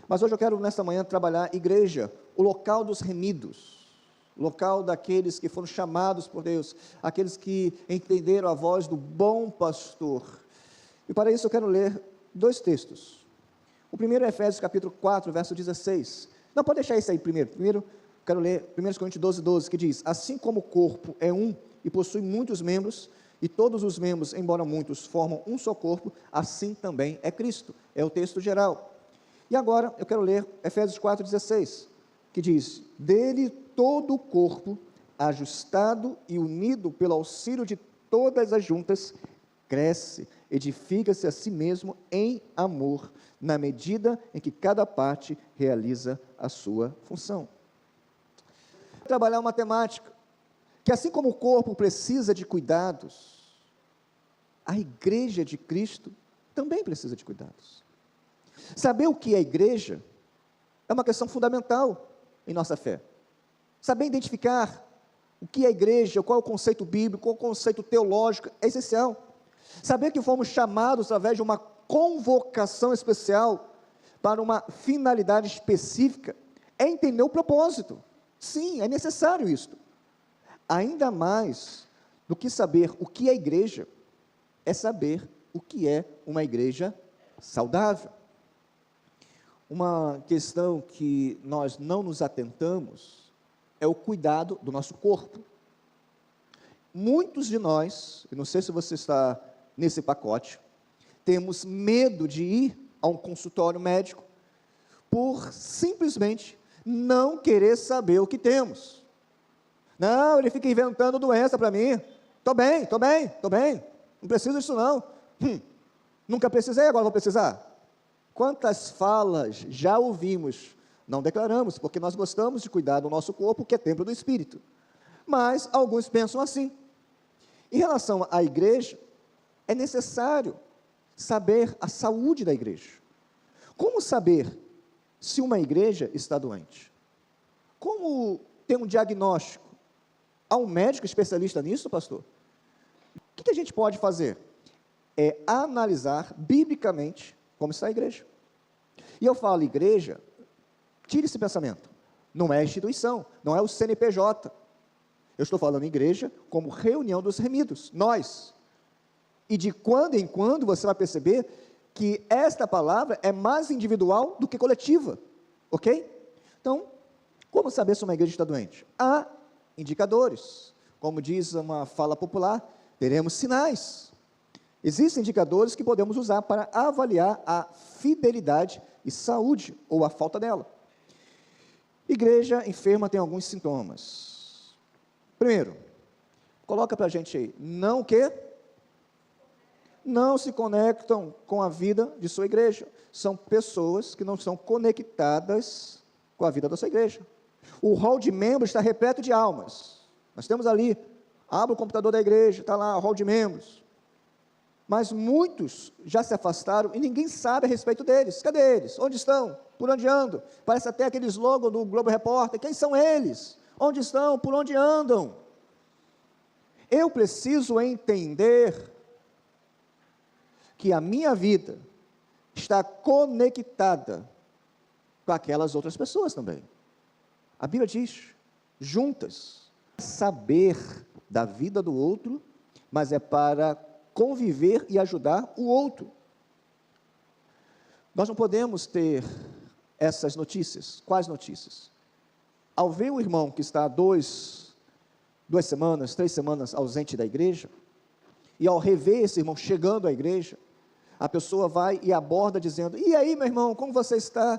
Mas hoje eu quero, nesta manhã, trabalhar igreja, o local dos remidos, local daqueles que foram chamados por Deus, aqueles que entenderam a voz do bom pastor. E para isso eu quero ler dois textos. O primeiro é Efésios capítulo 4, verso 16. Não, pode deixar esse aí primeiro. Primeiro, quero ler 1 Coríntios 12, 12, que diz: assim como o corpo é um e possui muitos membros, e todos os membros, embora muitos, formam um só corpo, assim também é Cristo. É o texto geral. E agora eu quero ler Efésios 4, 16, que diz: dele todo o corpo, ajustado e unido pelo auxílio de todas as juntas, cresce, edifica-se a si mesmo em amor, na medida em que cada parte realiza a sua função. Trabalhar uma temática, que assim como o corpo precisa de cuidados, a igreja de Cristo também precisa de cuidados. Saber o que é igreja é uma questão fundamental em nossa fé. Saber identificar o que é igreja, qual é o conceito bíblico, qual é o conceito teológico, é essencial. Saber que fomos chamados através de uma convocação especial para uma finalidade específica é entender o propósito. Sim, é necessário isto. Ainda mais do que saber o que é igreja, é saber o que é uma igreja saudável. Uma questão que nós não nos atentamos é o cuidado do nosso corpo. Muitos de nós, eu não sei se você está nesse pacote, temos medo de ir a um consultório médico por simplesmente não querer saber o que temos. Não, ele fica inventando doença para mim. Estou bem, não preciso disso não. Nunca precisei, agora vou precisar. Quantas falas já ouvimos, não declaramos, porque nós gostamos de cuidar do nosso corpo, que é templo do Espírito. Mas alguns pensam assim. Em relação à igreja, é necessário saber a saúde da igreja. Como saber se uma igreja está doente? Como ter um diagnóstico? Há um médico especialista nisso, pastor? O que a gente pode fazer? É analisar biblicamente como está a igreja. E eu falo igreja, tire esse pensamento. Não é instituição, não é o CNPJ. Eu estou falando igreja como reunião dos remidos, nós. E de quando em quando você vai perceber que esta palavra é mais individual do que coletiva, ok? Então, como saber se uma igreja está doente? Há indicadores, como diz uma fala popular, teremos sinais. Existem indicadores que podemos usar para avaliar a fidelidade e saúde, ou a falta dela. Igreja enferma tem alguns sintomas. Primeiro, coloca para a gente aí, não se conectam com a vida de sua igreja. São pessoas que não estão conectadas com a vida da sua igreja. O hall de membros está repleto de almas. Nós temos ali, abre o computador da igreja, está lá o hall de membros. Mas muitos já se afastaram e ninguém sabe a respeito deles. Cadê eles? Onde estão? Por onde andam? Parece até aquele slogan do Globo Repórter. Quem são eles? Onde estão? Por onde andam? Eu preciso entender que a minha vida está conectada com aquelas outras pessoas também. A Bíblia diz, juntas, saber da vida do outro, mas é para conviver e ajudar o outro. Nós não podemos ter essas notícias. Quais notícias? Ao ver o irmão que está 2 semanas, 3 semanas ausente da igreja, e ao rever esse irmão chegando à igreja, a pessoa vai e aborda dizendo: e aí, meu irmão, como você está?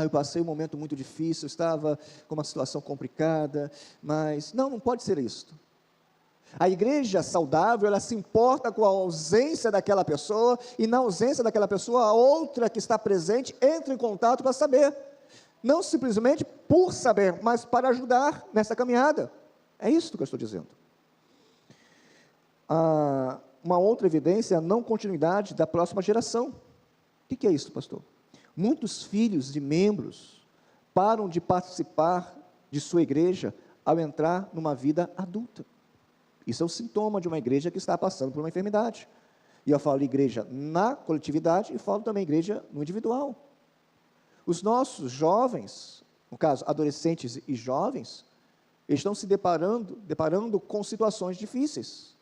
Eu passei um momento muito difícil, estava com uma situação complicada, mas não pode ser isto. A igreja saudável, ela se importa com a ausência daquela pessoa, e na ausência daquela pessoa, a outra que está presente entra em contato para saber, não simplesmente por saber, mas para ajudar nessa caminhada. É isso que eu estou dizendo. Uma outra evidência é a não continuidade da próxima geração. O que é isso, pastor? Muitos filhos de membros param de participar de sua igreja ao entrar numa vida adulta. Isso é um sintoma de uma igreja que está passando por uma enfermidade. E eu falo igreja na coletividade e falo também igreja no individual. Os nossos jovens, no caso, adolescentes e jovens, estão se deparando com situações difíceis.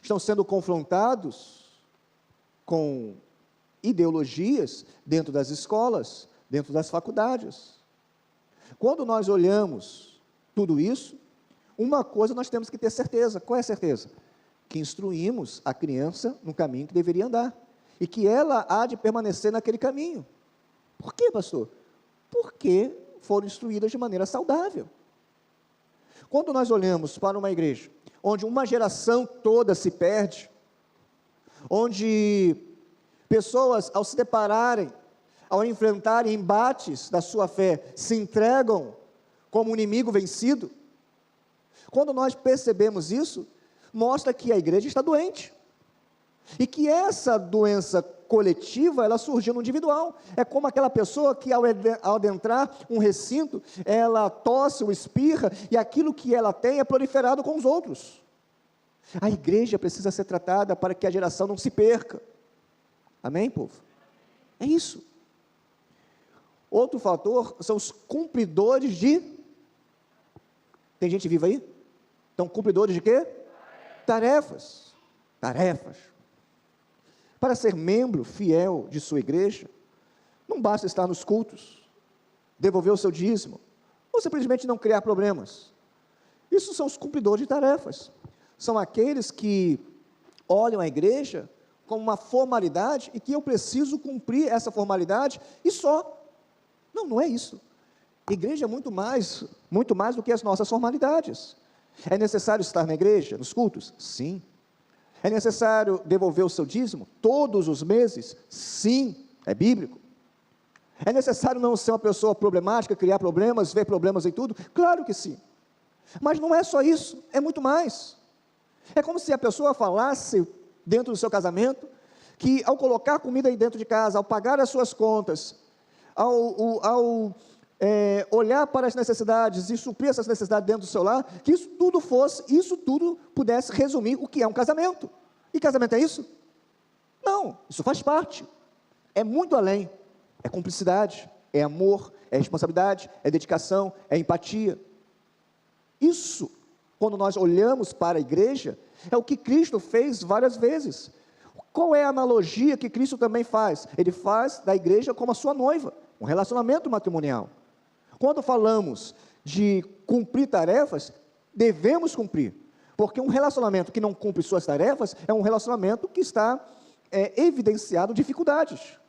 Estão sendo confrontados com ideologias dentro das escolas, dentro das faculdades. Quando nós olhamos tudo isso, uma coisa nós temos que ter certeza. Qual é a certeza? Que instruímos a criança no caminho que deveria andar. E que ela há de permanecer naquele caminho. Por quê, pastor? Porque foram instruídas de maneira saudável. Quando nós olhamos para uma igreja, onde uma geração toda se perde, onde pessoas, ao se depararem, ao enfrentarem embates da sua fé, se entregam como um inimigo vencido, quando nós percebemos isso, mostra que a igreja está doente, e que essa doença coletiva, ela surgiu no individual. É como aquela pessoa que ao adentrar um recinto, ela tosse ou espirra, e aquilo que ela tem é proliferado com os outros. A igreja precisa ser tratada para que a geração não se perca. Amém, povo? É isso. Outro fator são os cumpridores de... Tem gente viva aí? Então, cumpridores de quê? Tarefas. Tarefas. Para ser membro fiel de sua igreja, não basta estar nos cultos, devolver o seu dízimo, ou simplesmente não criar problemas. Isso são os cumpridores de tarefas. São aqueles que olham a igreja como uma formalidade e que eu preciso cumprir essa formalidade e só. Não, não é isso. A igreja é muito mais do que as nossas formalidades. É necessário estar na igreja, nos cultos? Sim. É necessário devolver o seu dízimo todos os meses? Sim, é bíblico. É necessário não ser uma pessoa problemática, criar problemas, ver problemas em tudo? Claro que sim. Mas não é só isso, é muito mais. É como se a pessoa falasse dentro do seu casamento, que ao colocar comida aí dentro de casa, ao pagar as suas contas, ao olhar para as necessidades e suprir essas necessidades dentro do seu lar, que isso tudo pudesse resumir o que é um casamento. E casamento é isso? Não, isso faz parte. É muito além. É cumplicidade, é amor, é responsabilidade, é dedicação, é empatia. Isso, quando nós olhamos para a igreja, é o que Cristo fez várias vezes. Qual é a analogia que Cristo também faz? Ele faz da igreja como a sua noiva, um relacionamento matrimonial. Quando falamos de cumprir tarefas, devemos cumprir, porque um relacionamento que não cumpre suas tarefas, é um relacionamento que está evidenciado dificuldades.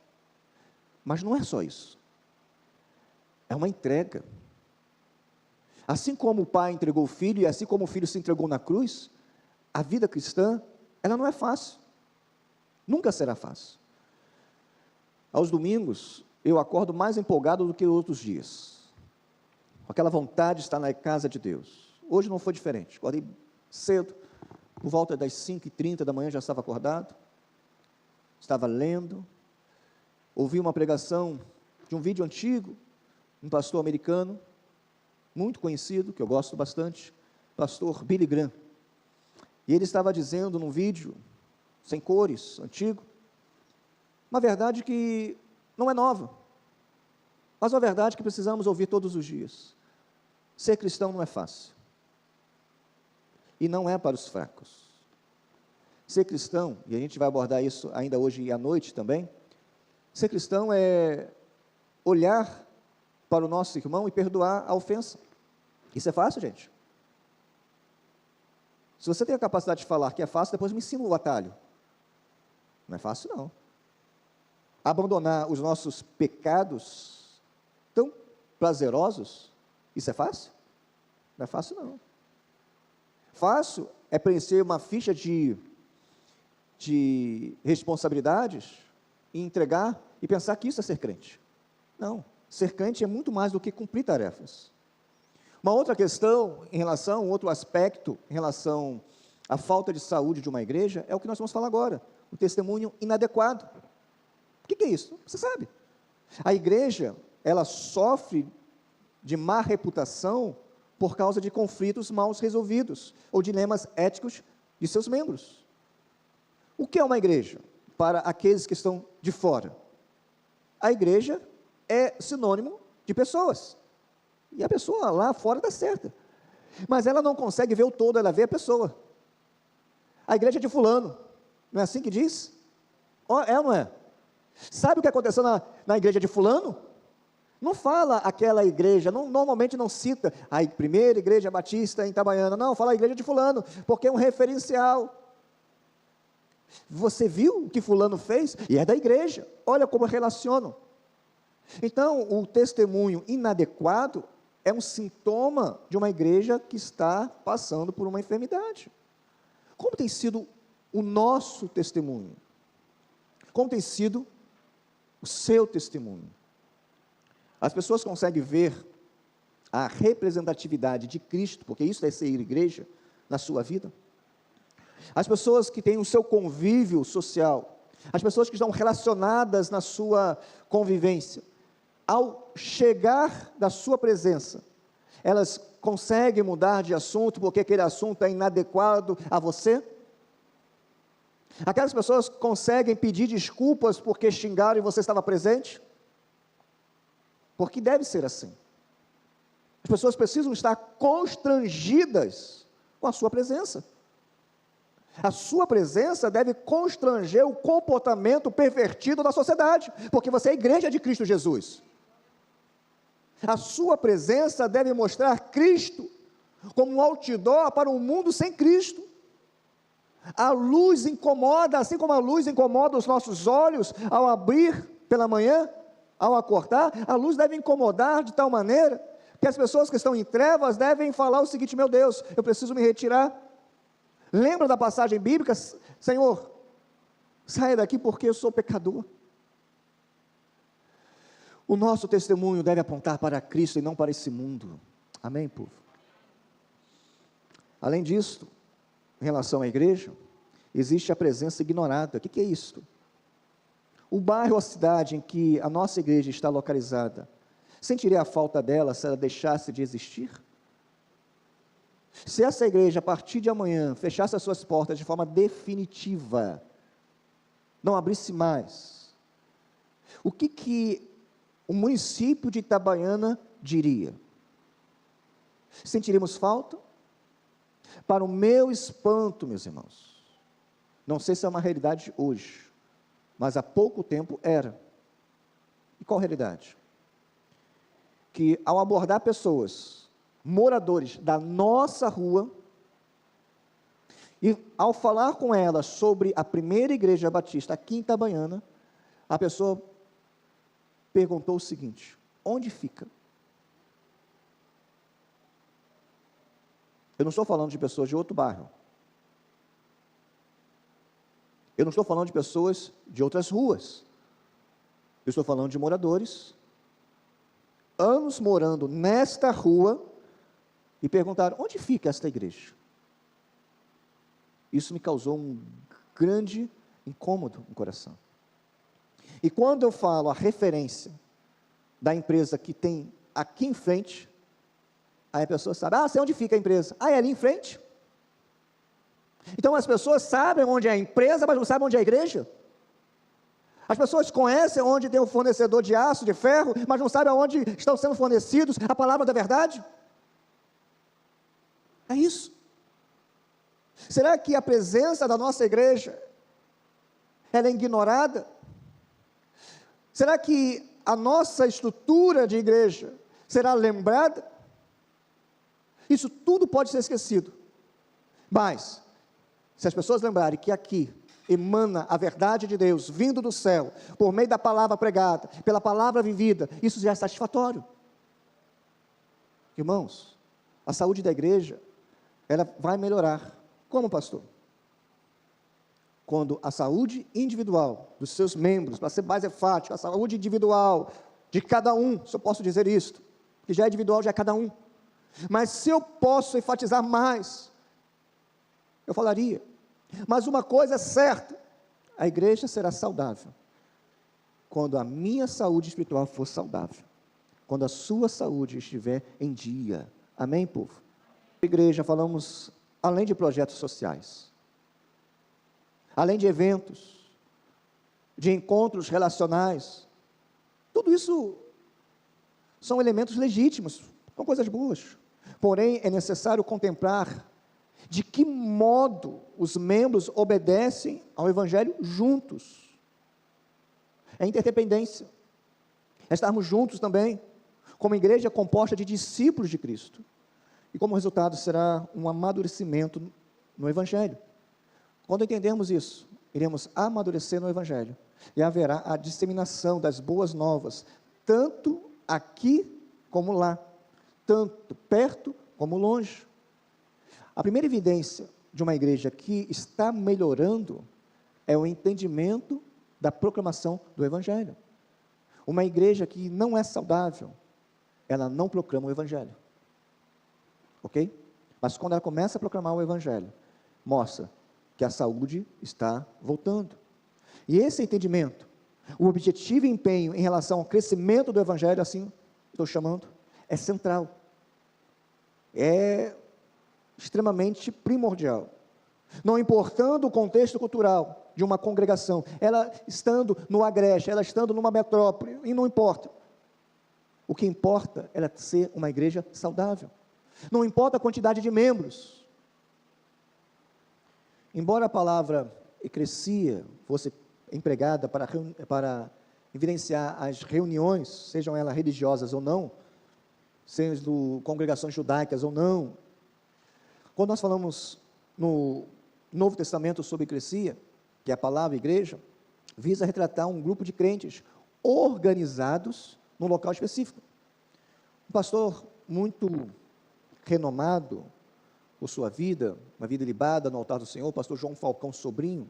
Mas não é só isso, é uma entrega. Assim como o pai entregou o filho, e assim como o filho se entregou na cruz, a vida cristã, ela não é fácil, nunca será fácil. Aos domingos, eu acordo mais empolgado do que outros dias, com aquela vontade de estar na casa de Deus. Hoje não foi diferente, acordei cedo, por volta das 5h30 da manhã já estava acordado, estava lendo, ouvi uma pregação de um vídeo antigo, um pastor americano, muito conhecido, que eu gosto bastante, pastor Billy Graham, e ele estava dizendo num vídeo, sem cores, antigo, uma verdade que não é nova, mas uma verdade que precisamos ouvir todos os dias. Ser cristão não é fácil, e não é para os fracos. Ser cristão, e a gente vai abordar isso ainda hoje e à noite também, ser cristão é olhar para o nosso irmão e perdoar a ofensa. Isso é fácil, gente? Se você tem a capacidade de falar que é fácil, depois me ensina o atalho. Não é fácil, não. Abandonar os nossos pecados tão prazerosos, isso é fácil? Não é fácil, não. Fácil é preencher uma ficha de responsabilidades e entregar e pensar que isso é ser crente. Não, ser crente é muito mais do que cumprir tarefas. Uma outra questão um outro aspecto em relação à falta de saúde de uma igreja é o que nós vamos falar agora, o testemunho inadequado. O que é isso? Você sabe. A igreja, ela sofre de má reputação por causa de conflitos mal resolvidos ou dilemas éticos de seus membros. O que é uma igreja? Para aqueles que estão de fora. A igreja é sinônimo de pessoas. E a pessoa lá fora dá certa. Mas ela não consegue ver o todo, ela vê a pessoa. A igreja de fulano, não é assim que diz? É ou não é? Sabe o que aconteceu na igreja de fulano? Não fala aquela igreja, normalmente não cita a primeira igreja batista em Itabaiana, não, fala a igreja de fulano, porque é um referencial. Você viu o que fulano fez? E é da igreja, olha como relacionam. Então, o testemunho inadequado é um sintoma de uma igreja que está passando por uma enfermidade. Como tem sido o nosso testemunho? Como tem sido o seu testemunho? As pessoas conseguem ver a representatividade de Cristo, porque isso é ser igreja na sua vida? As pessoas que têm o seu convívio social, as pessoas que estão relacionadas na sua convivência, ao chegar da sua presença, elas conseguem mudar de assunto porque aquele assunto é inadequado a você? Aquelas pessoas conseguem pedir desculpas porque xingaram e você estava presente? Porque deve ser assim. As pessoas precisam estar constrangidas com a sua presença. A sua presença deve constranger o comportamento pervertido da sociedade, porque você é a igreja de Cristo Jesus. A sua presença deve mostrar Cristo como um outdoor para um mundo sem Cristo. A luz incomoda, assim como a luz incomoda os nossos olhos ao abrir pela manhã, ao acordar, a luz deve incomodar de tal maneira que as pessoas que estão em trevas devem falar o seguinte: meu Deus, eu preciso me retirar. Lembra da passagem bíblica? Senhor, saia daqui porque eu sou pecador. O nosso testemunho deve apontar para Cristo e não para esse mundo. Amém, povo? Além disso, em relação à igreja, existe a presença ignorada. O que é isso? O bairro ou a cidade em que a nossa igreja está localizada, sentiria a falta dela se ela deixasse de existir? Se essa igreja, a partir de amanhã, fechasse as suas portas de forma definitiva, não abrisse mais, o que o município de Itabaiana diria? Sentiríamos falta? Para o meu espanto, meus irmãos, não sei se é uma realidade hoje, mas há pouco tempo era. E qual a realidade? Que ao abordar pessoas, moradores da nossa rua, e ao falar com elas sobre a primeira igreja batista aqui em Itabaiana, a pessoa perguntou o seguinte: onde fica? Eu não estou falando de pessoas de outro bairro. Eu não estou falando de pessoas de outras ruas. Eu estou falando de moradores, anos morando nesta rua, e perguntaram: onde fica esta igreja? Isso me causou um grande incômodo no coração. E quando eu falo a referência da empresa que tem aqui em frente, aí a pessoa sabe: sei onde fica a empresa. É ali em frente? Então as pessoas sabem onde é a empresa, mas não sabem onde é a igreja. As pessoas conhecem onde tem o fornecedor de aço, de ferro, mas não sabem aonde estão sendo fornecidos a palavra da verdade. É isso. Será que a presença da nossa igreja ela é ignorada? Será que a nossa estrutura de igreja será lembrada? Isso tudo pode ser esquecido, mas se as pessoas lembrarem que aqui emana a verdade de Deus, vindo do céu, por meio da palavra pregada, pela palavra vivida, isso já é satisfatório. Irmãos, a saúde da igreja, ela vai melhorar. Como, pastor? Quando a saúde individual dos seus membros, para ser mais enfático, a saúde individual de cada um, se eu posso dizer isto, que já é individual, já é cada um, mas se eu posso enfatizar mais, eu falaria: mas uma coisa é certa, a igreja será saudável, quando a minha saúde espiritual for saudável, quando a sua saúde estiver em dia. Amém, povo? Igreja, falamos além de projetos sociais, além de eventos, de encontros relacionais, tudo isso são elementos legítimos, são coisas boas. Porém, é necessário contemplar de que modo os membros obedecem ao Evangelho juntos. É interdependência. É estarmos juntos também, como igreja composta de discípulos de Cristo. E como resultado será um amadurecimento no Evangelho. Quando entendermos isso, iremos amadurecer no Evangelho. E haverá a disseminação das boas novas, tanto aqui como lá, tanto perto como longe. A primeira evidência de uma igreja que está melhorando é o entendimento da proclamação do Evangelho. Uma igreja que não é saudável, ela não proclama o Evangelho. Ok? Mas quando ela começa a proclamar o Evangelho, mostra que a saúde está voltando. E esse entendimento, o objetivo e empenho em relação ao crescimento do Evangelho, assim estou chamando, é central. É extremamente primordial. Não importando o contexto cultural de uma congregação, ela estando no Agreste, ela estando numa metrópole, e não importa. O que importa é ela ser uma igreja saudável. Não importa a quantidade de membros. Embora a palavra eclesia fosse empregada para evidenciar as reuniões, sejam elas religiosas ou não, sejam congregações judaicas ou não, quando nós falamos no Novo Testamento sobre eclesia, que é a palavra igreja, visa retratar um grupo de crentes organizados num local específico. Um pastor muito renomado por sua vida, uma vida ilibada no altar do Senhor, o pastor João Falcão Sobrinho,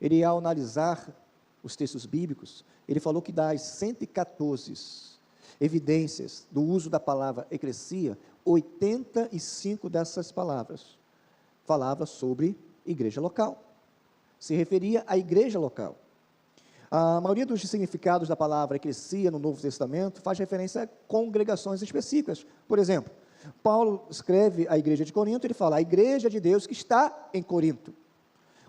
ele, ao analisar os textos bíblicos, ele falou que das 114 evidências do uso da palavra eclesia, 85 dessas palavras falavam sobre igreja local, se referia à igreja local. A maioria dos significados da palavra eclesia no Novo Testamento faz referência a congregações específicas. Por exemplo, Paulo escreve à igreja de Corinto, ele fala, a igreja de Deus que está em Corinto.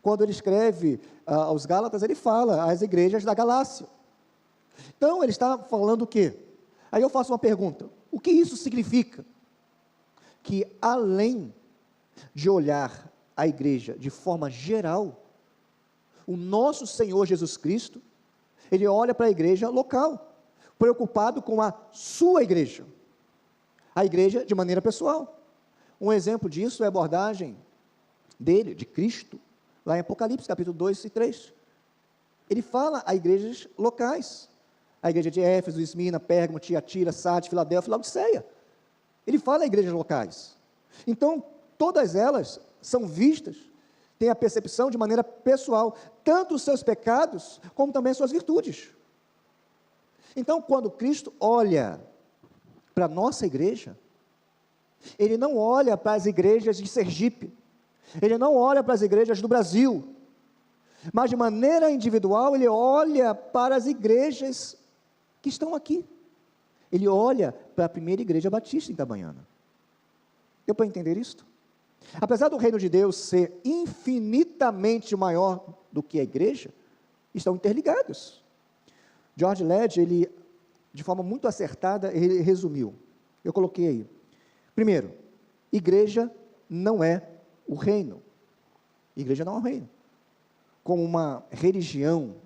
Quando ele escreve aos Gálatas, ele fala, as igrejas da Galácia. Então, ele está falando o quê? Aí eu faço uma pergunta, o que isso significa? Que além de olhar a igreja de forma geral, o nosso Senhor Jesus Cristo, ele olha para a igreja local, preocupado com a sua igreja, a igreja de maneira pessoal. Um exemplo disso é a abordagem dele, de Cristo, lá em Apocalipse, capítulo 2 e 3. Ele fala a igrejas locais, a igreja de Éfeso, Esmirna, Pérgamo, Tiatira, Sardes, Filadélfia, Laodiceia. Ele fala a igrejas locais. Então, todas elas são vistas, têm a percepção de maneira pessoal, tanto os seus pecados, como também as suas virtudes. Então, quando Cristo olha para a nossa igreja, ele não olha para as igrejas de Sergipe, ele não olha para as igrejas do Brasil, mas de maneira individual, ele olha para as igrejas que estão aqui. Ele olha para a primeira igreja batista em Itabaiana. Deu para entender isto? Apesar do reino de Deus ser infinitamente maior do que a igreja, estão interligados. George Led, ele, de forma muito acertada, ele resumiu. Eu coloquei aí. Primeiro, igreja não é o reino. Igreja não é o reino. Como uma religião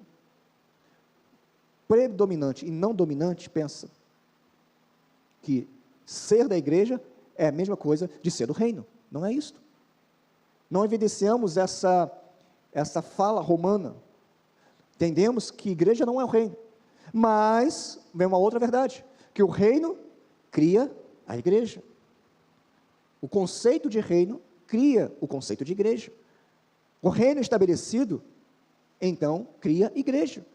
predominante e não dominante, pensa que ser da igreja é a mesma coisa de ser do reino. Não é isto. Não evidenciamos essa fala romana. Entendemos que igreja não é o reino. Mas, vem uma outra verdade, que o reino cria a igreja. O conceito de reino cria o conceito de igreja. O reino estabelecido, então, cria igreja.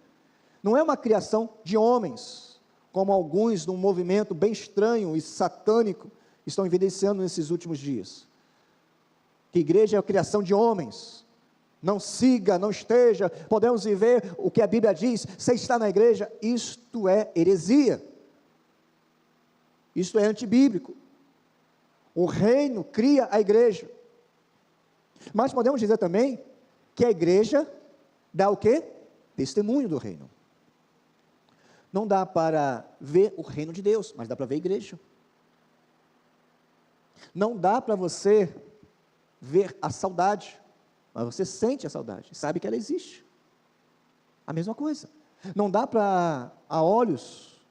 Não é uma criação de homens, como alguns num movimento bem estranho e satânico estão evidenciando nesses últimos dias. Que igreja é a criação de homens. Não siga, não esteja, podemos viver o que a Bíblia diz, você está na igreja, isto é heresia. Isto é antibíblico. O reino cria a igreja. Mas podemos dizer também que a igreja dá o quê? Testemunho do reino. Não dá para ver o reino de Deus, mas dá para ver a igreja. Não dá para você ver a saudade, mas você sente a saudade, sabe que ela existe. A mesma coisa. Não dá para, a olhos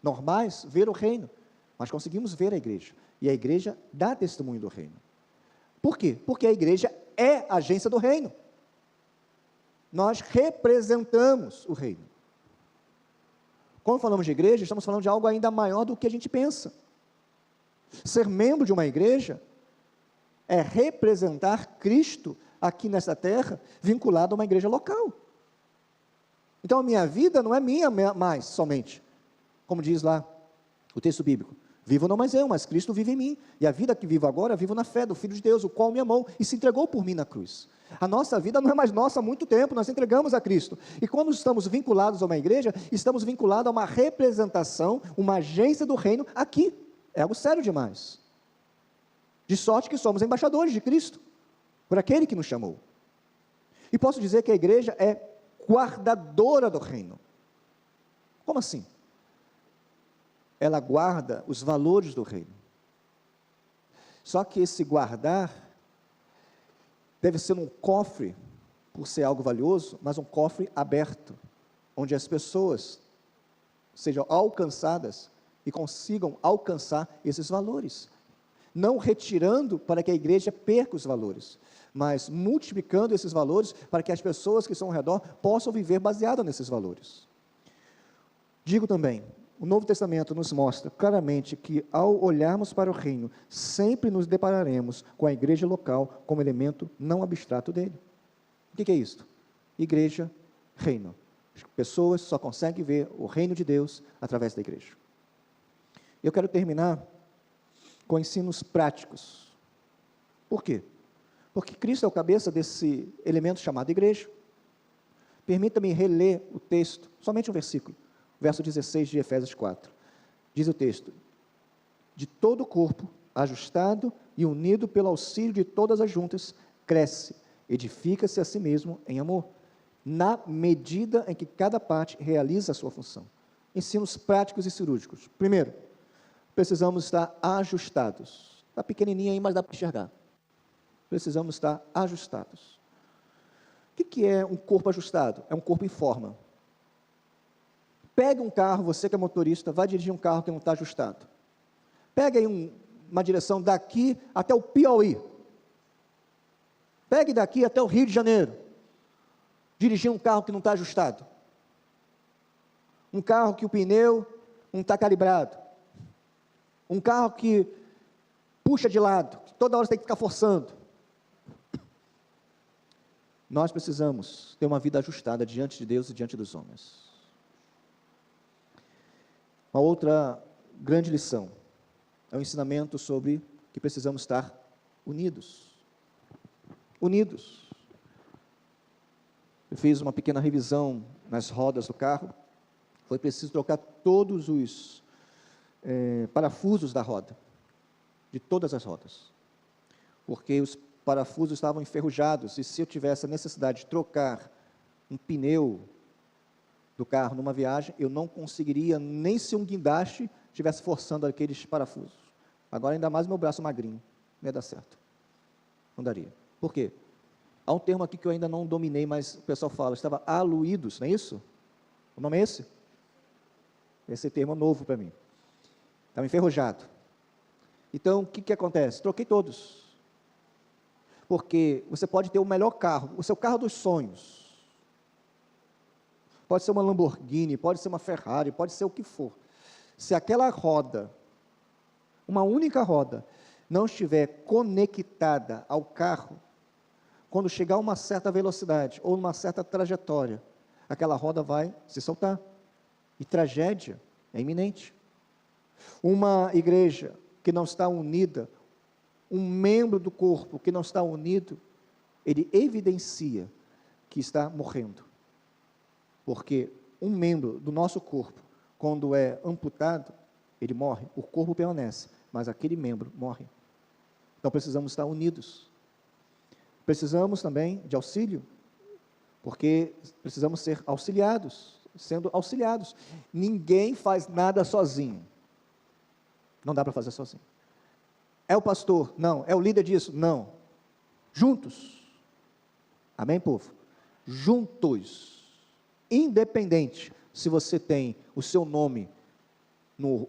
normais, ver o reino, mas conseguimos ver a igreja. E a igreja dá testemunho do reino. Por quê? Porque a igreja é a agência do reino. Nós representamos o reino. Quando falamos de igreja, estamos falando de algo ainda maior do que a gente pensa. Ser membro de uma igreja é representar Cristo aqui nessa terra, vinculado a uma igreja local. Então a minha vida não é minha mais somente, como diz lá o texto bíblico. Vivo não mais eu, mas Cristo vive em mim. E a vida que vivo agora, vivo na fé do Filho de Deus, o qual me amou e se entregou por mim na cruz. A nossa vida não é mais nossa há muito tempo, nós entregamos a Cristo. E quando estamos vinculados a uma igreja, estamos vinculados a uma representação, uma agência do reino aqui. É algo sério demais. De sorte que somos embaixadores de Cristo, por aquele que nos chamou. E posso dizer que a igreja é guardadora do reino. Como assim? Ela guarda os valores do reino. Só que esse guardar deve ser um cofre, por ser algo valioso, mas um cofre aberto, onde as pessoas sejam alcançadas e consigam alcançar esses valores. Não retirando para que a igreja perca os valores, mas multiplicando esses valores para que as pessoas que estão ao redor possam viver baseado nesses valores. Digo também, o Novo Testamento nos mostra claramente que, ao olharmos para o reino, sempre nos depararemos com a igreja local como elemento não abstrato dele. O que é isso? Igreja, reino. As pessoas só conseguem ver o reino de Deus através da igreja. Eu quero terminar com ensinos práticos. Por quê? Porque Cristo é o cabeça desse elemento chamado igreja. Permita-me reler o texto, somente um versículo. Verso 16 de Efésios 4, diz o texto: de todo o corpo, ajustado e unido pelo auxílio de todas as juntas, cresce, edifica-se a si mesmo em amor, na medida em que cada parte realiza a sua função. Ensinos práticos e cirúrgicos. Primeiro, precisamos estar ajustados. Está pequenininho aí, mas dá para enxergar. Precisamos estar ajustados. O que é um corpo ajustado? É um corpo em forma. Pegue um carro, você que é motorista, vai dirigir um carro que não está ajustado. Pegue aí uma direção daqui até o Piauí. Pegue daqui até o Rio de Janeiro. Dirigir um carro que não está ajustado. Um carro que o pneu não está calibrado. Um carro que puxa de lado, que toda hora você tem que ficar forçando. Nós precisamos ter uma vida ajustada diante de Deus e diante dos homens. Uma outra grande lição é o ensinamento sobre que precisamos estar unidos. Unidos. Eu fiz uma pequena revisão nas rodas do carro. Foi preciso trocar todos os parafusos da roda, de todas as rodas, porque os parafusos estavam enferrujados, e se eu tivesse a necessidade de trocar um pneu do carro numa viagem, eu não conseguiria, nem se um guindaste estivesse forçando aqueles parafusos. Agora, ainda mais meu braço magrinho, não ia dar certo, não daria. Por quê? Há um termo aqui que eu ainda não dominei, mas o pessoal fala, estava aluídos, não é isso? O nome é esse? Esse termo é novo para mim. Estava enferrujado. Então, o que acontece? Troquei todos. Porque você pode ter o melhor carro, o seu carro dos sonhos. Pode ser uma Lamborghini, pode ser uma Ferrari, pode ser o que for. Se aquela roda, uma única roda, não estiver conectada ao carro, quando chegar a uma certa velocidade ou uma certa trajetória, aquela roda vai se soltar. E tragédia é iminente. Uma igreja que não está unida, um membro do corpo que não está unido, ele evidencia que está morrendo. Porque um membro do nosso corpo, quando é amputado, ele morre, o corpo permanece, mas aquele membro morre. Então precisamos estar unidos. Precisamos também de auxílio, porque precisamos ser auxiliados. sendo auxiliados. Ninguém faz nada sozinho. Não dá para fazer sozinho. É o pastor? Não. É o líder disso? Não. Juntos. Amém, povo? Juntos. Independente se você tem o seu nome no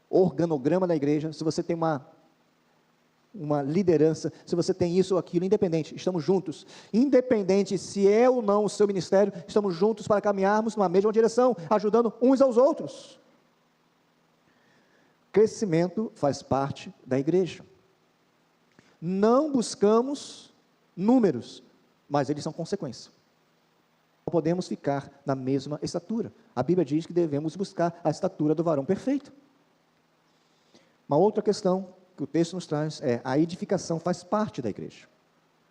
organograma da igreja, se você tem uma liderança, se você tem isso ou aquilo, independente, estamos juntos. Independente se é ou não o seu ministério, estamos juntos para caminharmos numa mesma direção, ajudando uns aos outros. Crescimento faz parte da igreja. Não buscamos números, mas eles são consequência. Não podemos ficar na mesma estatura. A Bíblia diz que devemos buscar a estatura do varão perfeito. Uma outra questão que o texto nos traz é: a edificação faz parte da igreja.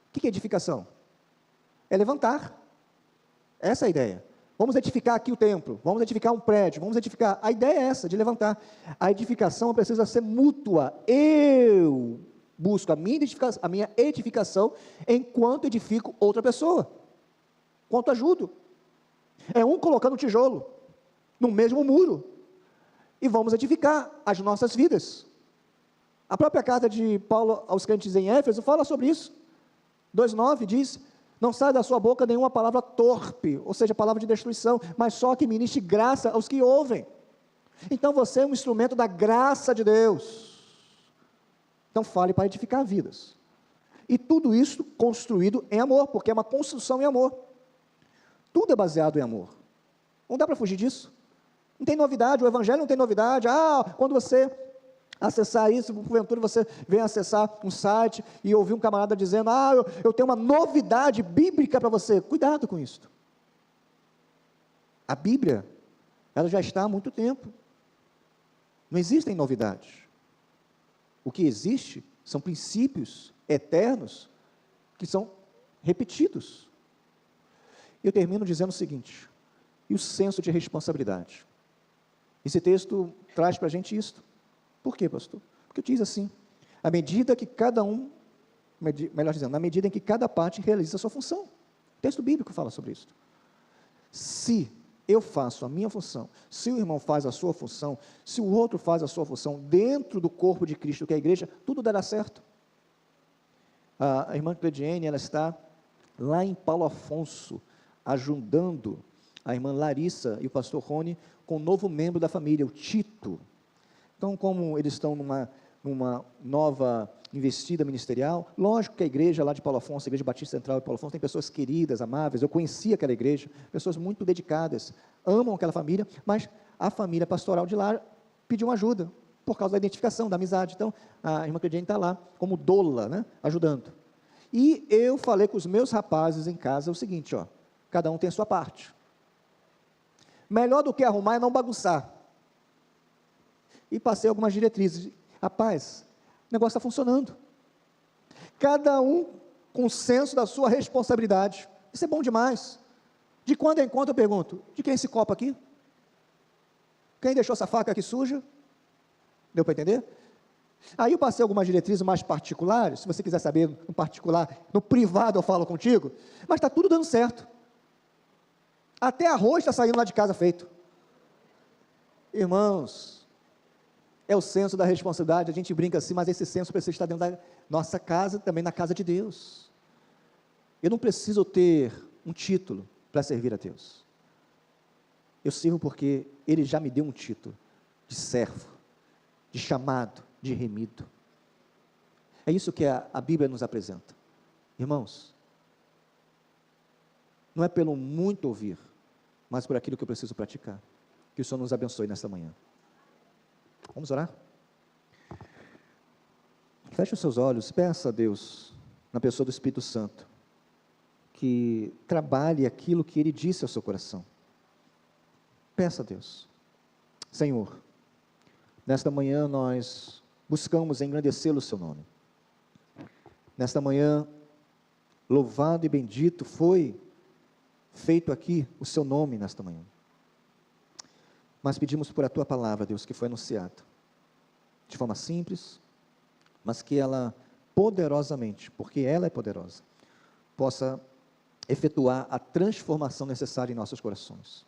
O que é edificação? É levantar. Essa é a ideia. Vamos edificar aqui o templo, vamos edificar um prédio, vamos edificar. A ideia é essa, de levantar. A edificação precisa ser mútua. Eu busco a minha edificação enquanto edifico outra pessoa. Quanto ajudo. É um colocando tijolo no mesmo muro. E vamos edificar as nossas vidas. A própria carta de Paulo aos crentes em Éfeso fala sobre isso. 2,9 diz: não sai da sua boca nenhuma palavra torpe, ou seja, palavra de destruição, mas só que ministre graça aos que ouvem. Então você é um instrumento da graça de Deus. Então fale para edificar vidas. E tudo isso construído em amor, porque é uma construção em amor. Tudo é baseado em amor. Não dá para fugir disso. Não tem novidade, o evangelho não tem novidade. Quando você acessar isso, porventura você vem acessar um site e ouvir um camarada dizendo: eu tenho uma novidade bíblica para você. Cuidado com isso. A Bíblia, ela já está há muito tempo. Não existem novidades. O que existe são princípios eternos que são repetidos. Eu termino dizendo o seguinte: e o senso de responsabilidade? Esse texto traz para a gente isso. Por quê, pastor? Porque diz assim: à medida que cada um, melhor dizendo, na medida em que cada parte realiza a sua função. O texto bíblico fala sobre isso. Se eu faço a minha função, se o irmão faz a sua função, se o outro faz a sua função dentro do corpo de Cristo, que é a igreja, tudo dará certo. A irmã Cleidiane, ela está lá em Paulo Afonso, ajudando a irmã Larissa e o pastor Rony com um novo membro da família, o Tito. Então, como eles estão numa nova investida ministerial, lógico que a igreja lá de Paulo Afonso, a Igreja Batista Central de Paulo Afonso, tem pessoas queridas, amáveis. Eu conheci aquela igreja, pessoas muito dedicadas, amam aquela família, mas a família pastoral de lá pediu ajuda, por causa da identificação, da amizade. Então, a irmã Cleidiane está lá, como doula, né, ajudando. E eu falei com os meus rapazes em casa o seguinte: cada um tem a sua parte. Melhor do que arrumar é não bagunçar. E passei algumas diretrizes. Rapaz, o negócio está funcionando. Cada um com o senso da sua responsabilidade. Isso é bom demais. De quando em quando eu pergunto: de quem é esse copo aqui? Quem deixou essa faca aqui suja? Deu para entender? Aí eu passei algumas diretrizes mais particulares. Se você quiser saber no particular, no privado eu falo contigo. Mas está tudo dando certo. Até arroz está saindo lá de casa feito. Irmãos, é o senso da responsabilidade. A gente brinca assim, mas esse senso precisa estar dentro da nossa casa, também na casa de Deus. Eu não preciso ter um título para servir a Deus. Eu sirvo porque Ele já me deu um título de servo, de chamado, de remido. É isso que a Bíblia nos apresenta. Irmãos, não é pelo muito ouvir, mas por aquilo que eu preciso praticar. Que o Senhor nos abençoe nesta manhã. Vamos orar? Feche os seus olhos, peça a Deus, na pessoa do Espírito Santo, que trabalhe aquilo que Ele disse ao seu coração. Peça a Deus. Senhor, nesta manhã nós buscamos engrandecê-lo o seu nome. Nesta manhã, louvado e bendito foi feito aqui o seu nome nesta manhã. Mas pedimos por a tua palavra, Deus, que foi anunciada de forma simples, mas que ela poderosamente, porque ela é poderosa, possa efetuar a transformação necessária em nossos corações.